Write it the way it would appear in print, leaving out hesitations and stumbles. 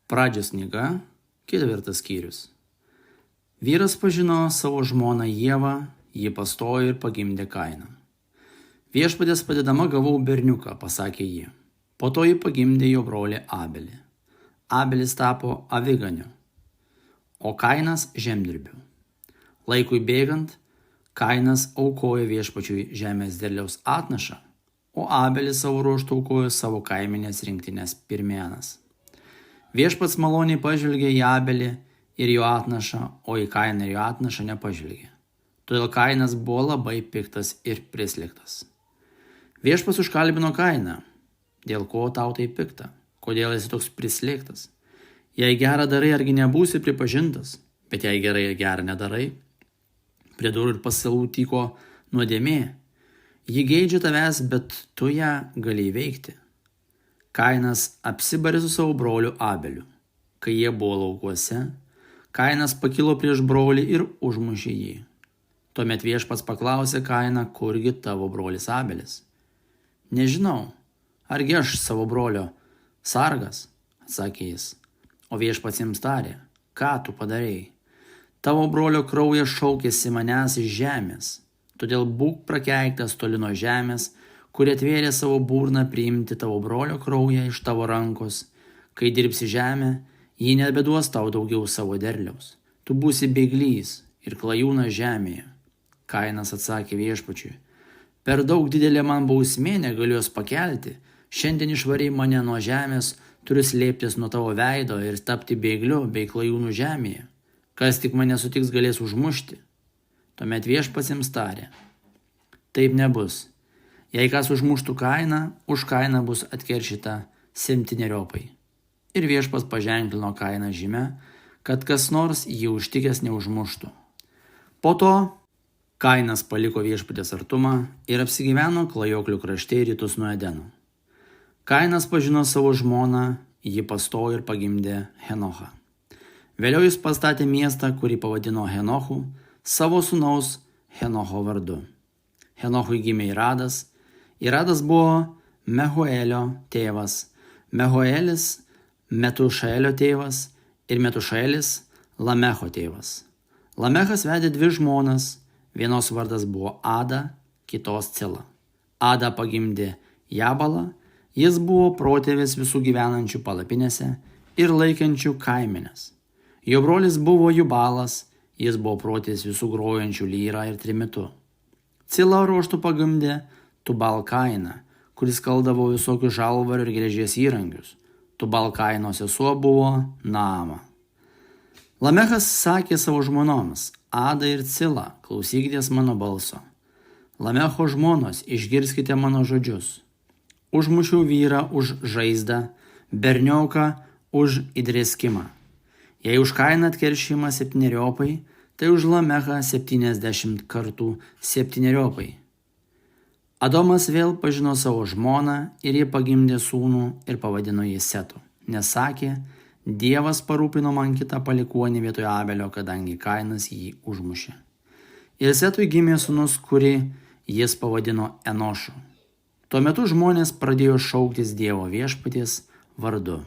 Pradžios knyga, 4 skyrius. Vyras pažino savo žmoną Ievą, ji pastojo ir pagimdė Kainą. Viešpaties padedama gavau berniuką, pasakė ji. Po to ji pagimdė jo brolį Abelį. Abelis tapo aviganiu, o Kainas žemdirbiu. Laikui bėgant, Kainas aukojo viešpačiui žemės derliaus atnašą, o Abelis savo ruožtu aukojo savo kaiminės rinktinės pirmėnas. Viešpats maloniai pažvelgė į Abelį ir jo atnašą, o į Kainą ir jo atnašą nepažvelgė. Todėl Kainas buvo labai piktas ir prislėgtas. Viešpats užkalbino Kainą. Dėl ko tau tai pikta? Kodėl esi toks prislėgtas? Jei gerą darai, argi nebūsi pripažintas? Bet jei gerai ir gerą nedarai, prie durų ir pasalų tyko nuodėmė. Ji geidžia tavęs, bet tu ją gali įveikti. Kainas apsibarė su savo broliu Abeliu. Kai jie buvo laukuose, Kainas pakilo prieš brolį ir užmušė jį. Tuomet viešpats paklausė Kainą, kurgi tavo brolis Abelis. Nežinau, argi aš savo brolio sargas, atsakė jis. O viešpats jiems tarė, ką tu padarei? Tavo brolio kraujas šaukėsi manęs iš žemės, todėl būk prakeiktas toli nuo žemės, kurie atvėrė savo burną priimti tavo brolio kraują iš tavo rankos. Kai dirbsi žemę, ji nebeduos tau daugiau savo derliaus. Tu būsi bėglys ir klajūnas žemėje. Kainas atsakė viešpačiui, per daug didelė man bausmė, negaliu jos pakelti. Šiandien išvarei mane nuo žemės, turiu slėptis nuo tavo veido ir tapti bėgliu bei klajūnų žemėje. Kas tik mane sutiks, galės užmušti. Tuomet viešpats jiems tarė, taip nebus. Jei kas užmuštų Kainą, už Kainą bus atkeršyta 7. Ir viešpats paženklino Kainą žymę, kad kas nors jį užtikęs neužmuštų. Po to Kainas paliko viešpatės artumą ir apsigyveno klajoklių krašte į rytus nuo Edeno. Kainas pažino savo žmoną, ji pastojo ir pagimdė Henochą. Vėliau jis pastatė miestą, kurį pavadino Henochu, savo sūnaus Henocho vardu. Henochui gimė Iradas. Iradas buvo Mehuelio tėvas, Mehuelis Metušaelio tėvas ir Metušaelis Lamecho tėvas. Lamechas vedė 2 žmonas, vienos vardas buvo Ada, kitos Cila. Ada pagimdė Jabalą, jis buvo protėvis visų gyvenančių palapinėse ir laikančių kaimenės. Jo brolis buvo Jubalas, jis buvo protėvis visų grojančių lyrą ir trimitu. Cila ruoštų pagimdė Tubal Kainą, kuris kaldavo visokių žalvario ir geležies įrankius. Tubal Kaino sesuo buvo Naama. Lamechas sakė savo žmonoms, Ada ir Cila, klausykitės mano balso. Lamecho žmonos, išgirskite mano žodžius. Užmušiau vyrą už žaizdą, bernioką už įdrėskimą. Jei už Kainą atkeršimą 7, tai už Lamechą 70 kartų 7. Adomas vėl pažino savo žmoną ir jie pagimdė sūnų ir pavadino jį Setu, nes sakė, Dievas parūpino man kitą palikuonį vietoje Abelio, kadangi Kainas jį užmušė. Ir Setui gimė sūnus, kurį jis pavadino Enošu. Tuo metu žmonės pradėjo šauktis Dievo viešpaties vardu.